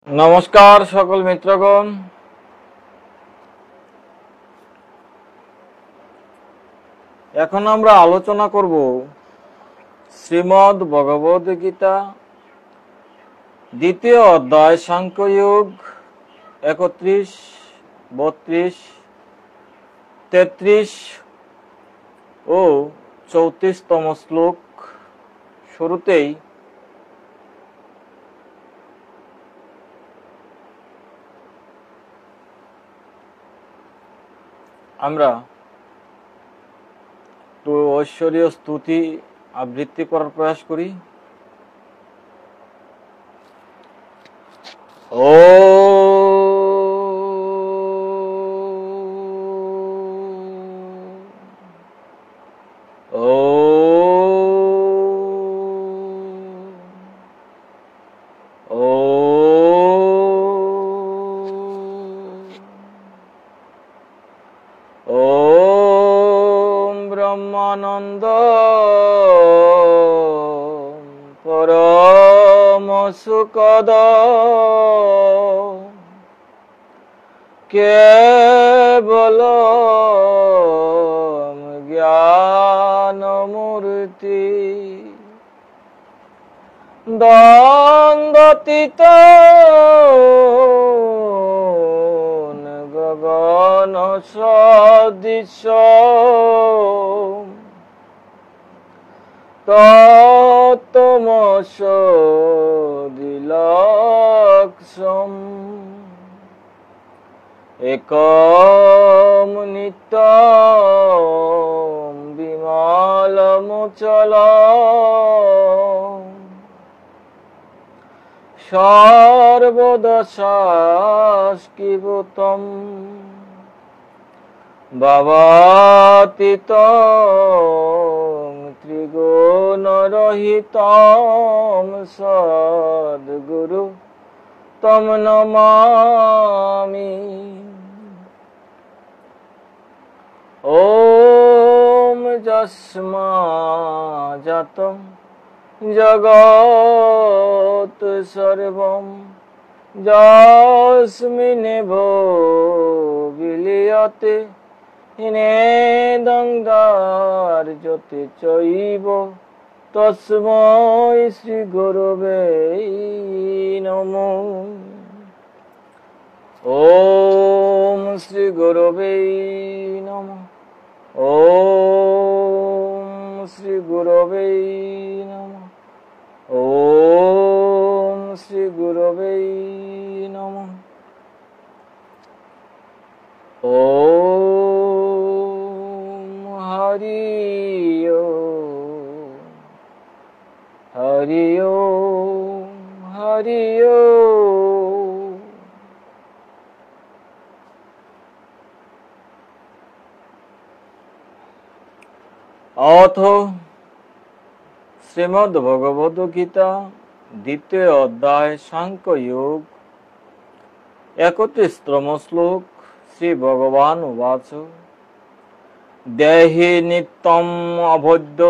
নমস্কার সকল মিত্রগণ। এখন আমরা আলোচনা করব শ্রীমদ্ ভগবদ গীতা দ্বিতীয় অধ্যায় সাংখ্যযোগ 31, 32, 33 ও 34তম শ্লোক। শুরুতেই আমরা তো ঐশ্বরীয় স্তুতি আবৃত্তি করার প্রয়াস করি। ও ব্রহ্মানন্দ পরম সুখদ কেবল জ্ঞান মূর্তি দ্বন্দ্বাতীত গগন সদৃশ তত্ত্বমস বিলক্ষণ একম নিত্যম বিমলমুচল সর্বদশাস্কিভূতম ভাবাতীতং ত্রিগুণরহিতং সদ্গুরু তম নমামি। ওম যস্মাৎ জগৎ সর্বং যস্মিন্নেব বিলীয়তে নেদং দার্যতে চৈব তস্मै শ্রী গুরবে নমঃ। ওম শ্রী গুরবে নমঃ। ওম শ্রী গুরবে নমঃ। ওম শ্রী গুরবে নমঃ। ওম হরি ওম হরি ওম হরি ওম। অথ শ্রীমদ্ ভগবদ গীতা দ্বিতীয় অধ্যায় সাংখ্যযোগ 31তম শ্লোক। শ্রী ভগবান উবাচ দেহি নিত্যম অভদ্য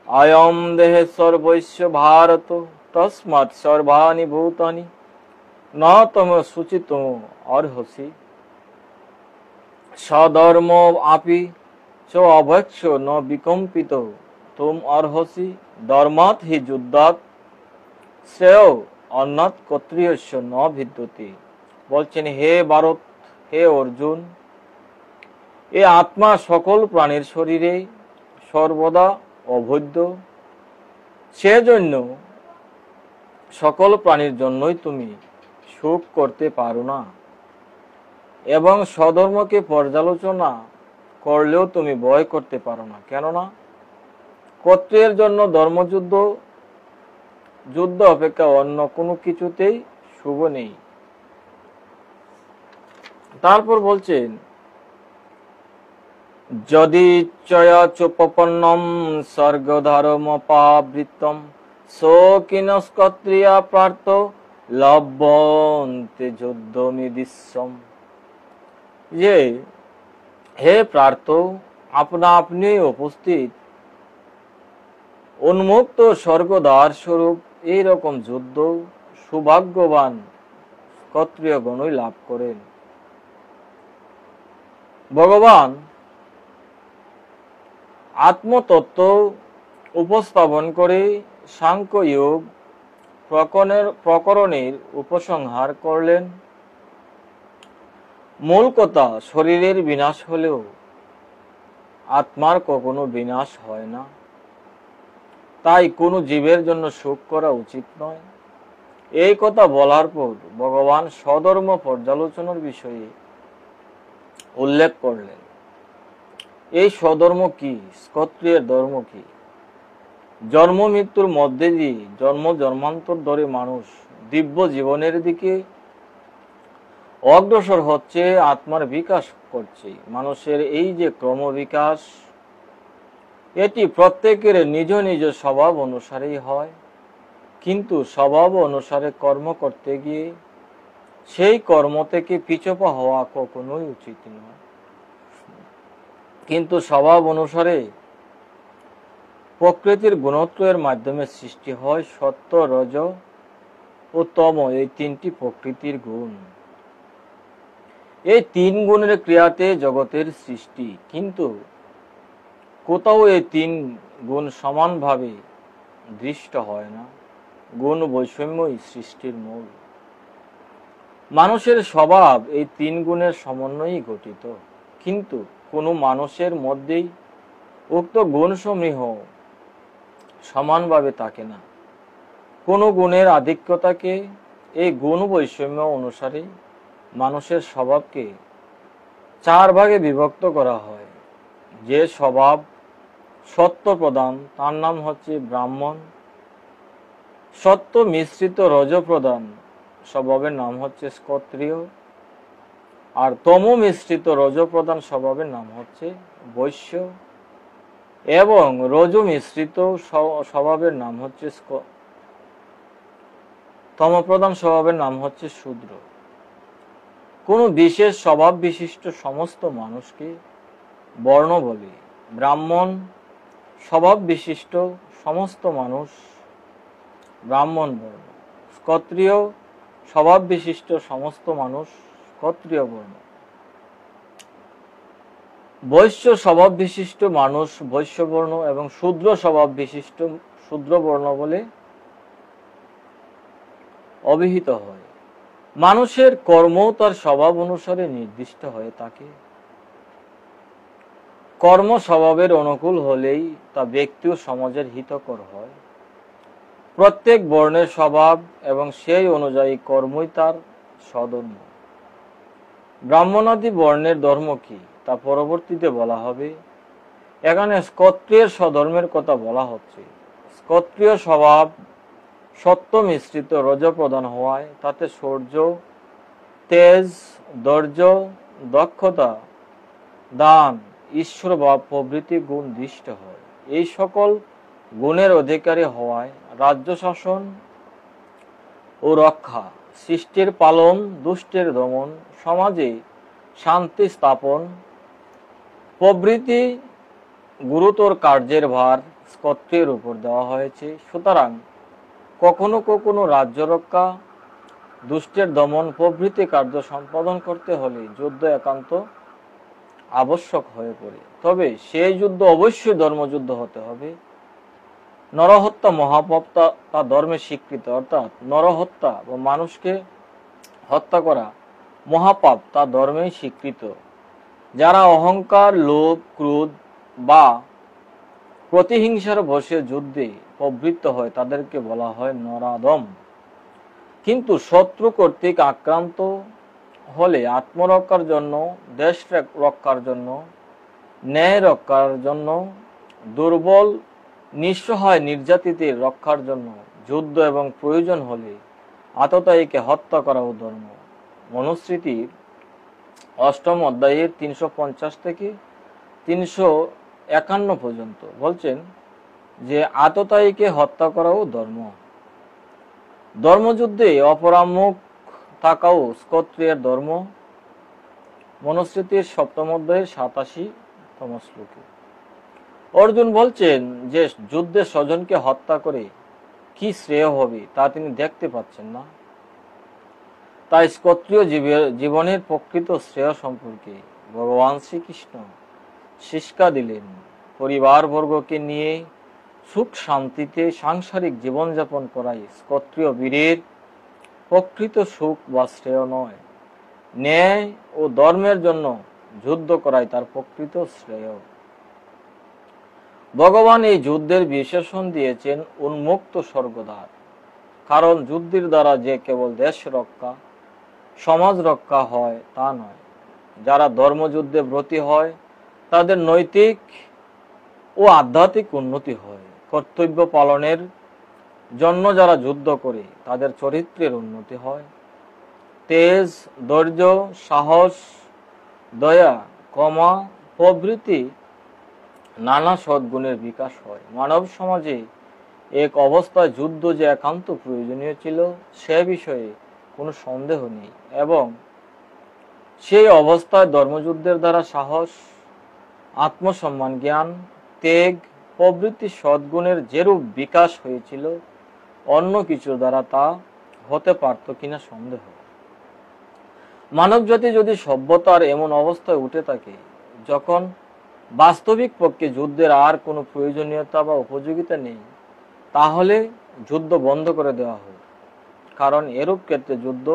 অয়ম দেহে সর্বস্য ভারত তস্মাৎ সর্বাণি ভূতানি ন তম শুচিতুম অর্হসি সধর্ম আপি চ অভক্ষ ন বিকম্পিত তুম অর্হসি ধর্মাৎ হি যুদ্ধাৎ শ্রেয় অন্নাৎ ক্ষত্রিয়স্য ন ভিদ্যতি। বলছেন, হে ভারত, হে অর্জুন, এ আত্মা সকল প্রাণীর শরীরে সর্বদা অভেদ্য, সেজন্য সকল প্রাণীর জন্যই তুমি সুখ করতে পারো না এবং স্বধর্মকে পর্যালোচনা করলেও তুমি ভয় করতে পারো না। কেননা ক্ষত্রিয়ের জন্য ধর্মযুদ্ধ যুদ্ধ অপেক্ষা অন্য কোনো কিছুতেই শুভ নেই। তারপর বলছেন, যদি চয়া চোপপন্নম স্বর্গধর্মপাবৃত্তম শোকিনস্কত্রিয়া প্রার্থ লভ্যন্তে যুদ্ধমিদিশ্যম। যে হে প্রার্থ, আপনা আপনি উপস্থিত উন্মুক্ত স্বর্গদ্বার স্বরূপ এইরকম যুদ্ধ সৌভাগ্যবান ক্ষত্রিয়গণই লাভ করেন। ভগবান আত্মতত্ত্ব উপস্থাপন করে সাংখ্যযোগ প্রকরণের উপসংহার করলেন। মূল কথা, শরীরের বিনাশ হলেও আত্মার কখনো বিনাশ হয় না। তাই কোনো জীবের জন্য শোক করা উচিত নয়। এই কথা বলার পর ভগবান স্বধর্ম পর্যালোচনার বিষয়ে উল্লেখ করলেন। এই স্বধর্ম কি? ক্ষত্রিয়ের ধর্ম কি? জন্ম মৃত্যুর মধ্যে দিয়ে জন্ম জন্মান্তর ধরে মানুষ দিব্য জীবনের দিকে অগ্রসর হচ্ছে, আত্মার বিকাশ করছে। মানুষের এই যে ক্রমবিকাশ, এটি প্রত্যেকের নিজ নিজ স্বভাব অনুসারেই হয়। কিন্তু স্বভাব অনুসারে কর্ম করতে গিয়ে সেই কর্ম থেকে পিছপা হওয়া কখনোই উচিত নয়। কিন্তু স্বভাব অনুসারে প্রকৃতির গুণত্রয়ের মাধ্যমে সৃষ্টি হয় সত্য, রজ ও তম, এই তিনটি প্রকৃতির গুণ। এই তিন গুণের ক্রিয়াতে জগতের সৃষ্টি। কিন্তু কোথাও এই তিন গুণ সমানভাবে দৃষ্ট হয় না। গুণ বৈষম্যই সৃষ্টির মূল। মানুষের স্বভাব এই তিন গুণের সমন্বয়েই গঠিত। কিন্তু কোনো মানুষের মধ্যেই উক্ত গুণসমূহ সমানভাবে থাকে না। কোনো গুণের আধিক্যতাকে এই গুণ বৈষম্য অনুসারে মানুষের স্বভাবকে চার ভাগে বিভক্ত করা হয়। যে স্বভাব সত্য প্রধান তার নাম হচ্ছে ব্রাহ্মণ। সত্য মিশ্রিত রজ প্রধান স্বভাবের নাম হচ্ছে ক্ষত্রিয়। আর তম মিশ্রিত রজ প্রধান স্বভাবের নাম হচ্ছে বৈশ্য। এবং রজ মিশ্রিত স্বভাবের নাম হচ্ছে তম প্রধান স্বভাবের নাম হচ্ছে শূদ্র। কোন বিশেষ স্বভাব বিশিষ্ট সমস্ত মানুষকে বর্ণ বলে। ব্রাহ্মণ স্বভাব বিশিষ্ট সমস্ত মানুষ ব্রাহ্মণ বর্ণ। ক্ষত্রিয় স্বভাব বিশিষ্ট সমস্ত মানুষ ক্ষত্রিয় বর্ণ। বৈশ্য স্বভাব বিশিষ্ট মানুষ বৈশ্য বর্ণ এবং শূদ্র স্বভাব বিশিষ্ট শূদ্র বর্ণ বলে অভিহিত হয়। মানুষের কর্ম তার স্বভাব অনুসারে নির্দিষ্ট হয়ে থাকে। কর্ম স্বভাবের অনুকূল হলেই তা ব্যক্তি ও সমাজের হিতকর হয়। প্রত্যেক বর্ণের স্বভাব এবং সেই অনুযায়ী কর্মই তার স্বধর্ম। ব্রাহ্মণাদি বর্ণের ধর্ম কি তা পরবর্তীতে বলা হবে। এখানে ক্ষত্রিয়ের স্বধর্মের কথা বলা হচ্ছে। ক্ষত্রিয় স্বভাব সত্য মিশ্রিত রজ প্রধান হওয়ায় তাতে শৌর্য, তেজ, ধৈর্য, দক্ষতা, দান, ঈশ্বর ভাব প্রভৃতি গুণ দৃষ্ট হয়। এই সকল গুণের অধিকারী হওয়ায় রাজ্য শাসন ও রক্ষা, সৃষ্টির পালন, দুষ্টের দমন, সমাজে শান্তি স্থাপন প্রভৃতি গুরুতর কার্যের ভার ক্ষত্রিয়ের উপর দেওয়া হয়েছে। সুতরাং কখনো কখনো রাজ্য রক্ষা, দুষ্টের দমন প্রভৃতি কার্য সম্পাদন করতে হলে যুদ্ধ একান্ত আবশ্যক হয়ে পড়ে। তবে সেই যুদ্ধ অবশ্যই ধর্মযুদ্ধ হতে হবে। নরহত্যা মহাপাপ তা ধর্মে স্বীকৃত, অর্থাৎ নরহত্যা বা মানুষকে হত্যা করা মহাপাপ তা ধর্মেই স্বীকৃত। যারা অহংকার, লোভ, ক্রোধ বা প্রতিহিংসার বশে যুদ্ধে প্রবৃত্ত হয় তাদেরকে বলা হয় নরাধম। কিন্তু শত্রু কর্তৃক আক্রান্ত হলে আত্মরক্ষার জন্য, দেশ রক্ষার জন্য, ন্যায় রক্ষার জন্য, দুর্বল নিঃসহায় নির্যাতিতের রক্ষার জন্য যুদ্ধ এবং প্রয়োজন হলে আততায়ীকে হত্যা করাও ধর্ম। মনুস্মৃতির 8ম অধ্যায়ের 350 থেকে 351 পর্যন্ত বলছেন যে আততায়ীকে হত্যা করাও ধর্ম। ধর্মযুদ্ধে অপরামুখ থাকাও ক্ষত্রিয়ের ধর্ম। মনুস্মৃতির 7ম অধ্যায়ের 87তম শ্লোকে অর্জুন বলছেন যে যুদ্ধে স্বজনকে হত্যা করে কি শ্রেয় হবে তা তিনি দেখতে পাচ্ছেন না। তাই ক্ষত্রিয় জীবনের প্রকৃত শ্রেয় সম্পর্কে ভগবান শ্রীকৃষ্ণ শিক্ষা দিলেন। পরিবারবর্গকে নিয়ে সুখ শান্তিতে সাংসারিক জীবনযাপন করাই ক্ষত্রিয় বীরের প্রকৃত সুখ বা শ্রেয় নয়, ন্যায় ও ধর্মের জন্য যুদ্ধ করাই তার প্রকৃত শ্রেয়। ভগবান এই যুদ্ধের বিশেষণ দিয়েছেন উন্মুক্ত স্বর্গদ্বার, কারণ যুদ্ধের দ্বারা যে কেবল দেশ রক্ষা সমাজ রক্ষা হয় তা নয়। যারা ধর্মযুদ্ধে ব্রতী হয় তাদের নৈতিক ও আধ্যাত্মিক উন্নতি হয়। কর্তব্য পালনের জন্য যারা যুদ্ধ করে তাদের চরিত্রের উন্নতি হয়। তেজ, ধৈর্য, সাহস, দয়া, ক্ষমা প্রভৃতি নানা সদ্গুণের বিকাশ হয়। মানব সমাজে এক অবস্থায় যুদ্ধ যে একান্ত প্রয়োজনীয় ছিল সে বিষয়ে কোনো সন্দেহ নেই, এবং সেই অবস্থায় ধর্মযুদ্ধের দ্বারা সাহস, আত্মসম্মান, জ্ঞান, ত্যাগ প্রভৃতি সদ্গুণের যেরূপ বিকাশ হয়েছিল অন্য কিছু দ্বারা তা হতে পারত কিনা সন্দেহ। মানব জাতি যদি সভ্যতার এমন অবস্থায় উঠে থাকে যখন বাস্তবিক পক্ষে যুদ্ধের আর কোনো প্রয়োজনীয়তা বা উপযোগিতা নেই, তাহলে যুদ্ধ বন্ধ করে দেওয়া হোক, কারণ এরূপ ক্ষেত্রে যুদ্ধ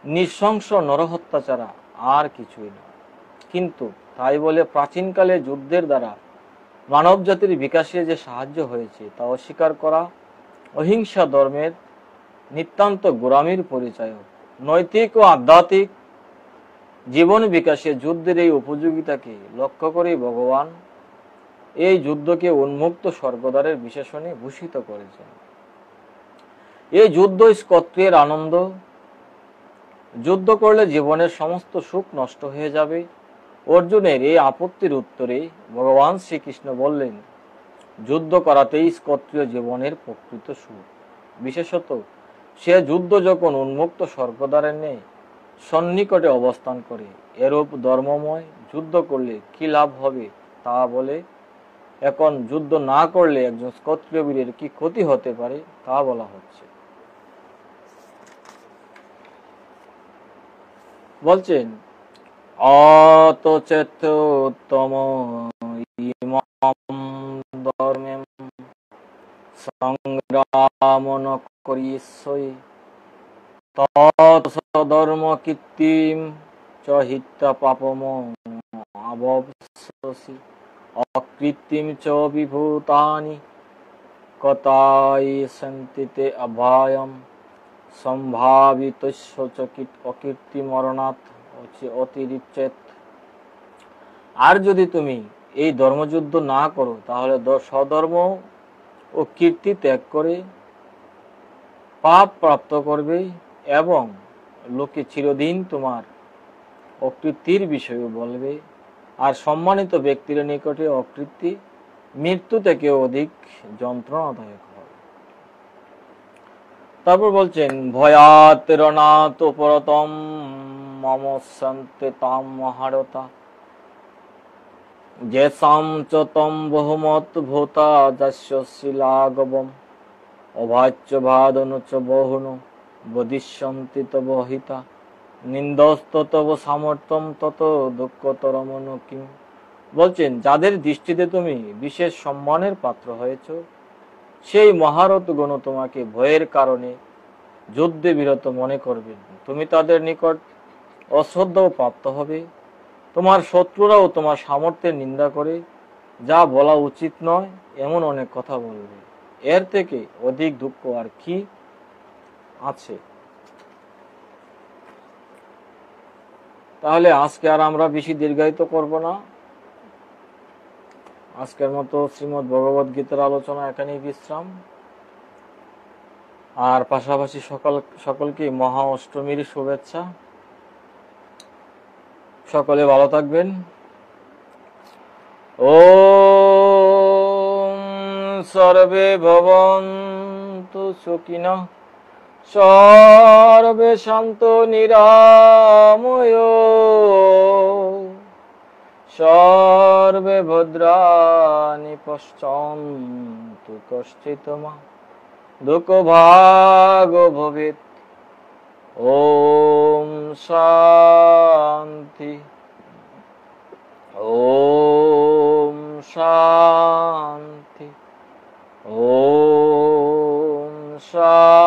নৃশংস নরহত্যা ছাড়া আর কিছুই না। কিন্তু তাই বলে প্রাচীনকালে যুদ্ধের দ্বারা মানব জাতির বিকাশে যে সাহায্য হয়েছে তা অস্বীকার করা অহিংসা ধর্মের নিতান্ত গোড়ামির পরিচয়। নৈতিক ও আধ্যাত্মিক জীবন বিকাশে যুদ্ধের এই উপযোগিতাকে লক্ষ্য করে ভগবান এই যুদ্ধকে উন্মুক্ত স্বর্গদ্বারের বিশেষণে ভূষিত করেছেন। এই যুদ্ধ ক্ষত্রিয়ের আনন্দ। যুদ্ধ করলে জীবনের সমস্ত সুখ নষ্ট হয়ে যাবে। অর্জুনের এই আপত্তির উত্তরে ভগবান শ্রীকৃষ্ণ বললেন, যুদ্ধ করাতেই ক্ষত্রিয় জীবনের প্রকৃত সুখ। বিশেষত সে যুদ্ধ যখন উন্মুক্ত স্বর্গদ্বারের নেই সন্নিকটে অবস্থান করে। এরূপ ধর্মময় যুদ্ধ করলে কি লাভ হবে তা বলে এখন যুদ্ধ না করলে একজন ক্ষত্রিয় বীরের কি ক্ষতি হতে পারে তা বলা হচ্ছে। বলছেন, অতচেত উত্তম ইমম ধর্মেম সংগ্রাম ন করিষ্যই তৎসধর্ম কীর্তিম চ হিত্বা পাপম আবশ্যসি অকৃত্রিম চ বিভূতানি কতায়সন্তি তে অভয়ম সম্ভাবিতস্য চ অকীর্তি মরণাৎ অতিরিচ্যেত। আর যদি তুমি এই ধর্মযুদ্ধ না করো তাহলে স্বধর্ম ও কীর্তি ত্যাগ করে পাপ প্রাপ্ত করবে, এবং লোকে চিরদিন তোমার অকৃতির বিষয়ে বলবে। আর সম্মানিত ব্যক্তির নিকটে অকৃতি মৃত্যু থেকে অধিক যন্ত্রণাদায়ক হয়। তারপর বলছেন, ভয়াত রণাত পরতম মম সন্তে তাম মহারতা যেসাম চ তম বহুমত ভূতা যস্য শিলাগবম অভাচ্য ভাদন চ বহুন বদিষ্যন্তি তব হিতা নিন্দস্ত তব সামর্থ্যম তত দুঃখতরম কিম। বলছেন, যাদের দৃষ্টিতে তুমি বিশেষ সম্মানের পাত্র হয়েছ সেই মহারথ গণ তোমাকে ভয়ের কারণে যুদ্ধে বিরত মনে করবে। তুমি তাদের নিকট অশ্রদ্ধাও প্রাপ্ত হবে। তোমার শত্রুরাও তোমার সামর্থ্যের নিন্দা করে যা বলা উচিত নয় এমন অনেক কথা বলবে। এর থেকে অধিক দুঃখ আর কি আছে? তাহলে আজকে আর আমরা বেশি দীর্ঘায়িত করব না। আজকের মতো শ্রীমদ্ ভগবদ গীতার আলোচনা এখানেই বিশ্রাম। আর পাশাপাশি সকলকে মহা অষ্টমীর শুভেচ্ছা। সকলে ভালো থাকবেন। ওম সর্বে ভবন্তু সুখিনঃ সর্বে শান্ত নিরাময় সর্বে ভদ্রাণি পশ্যন্তু কশ্চিৎ মা দুঃখভাগ ভবেৎ। ও শান্তি। ওম শান্তি। ওম শান্তি।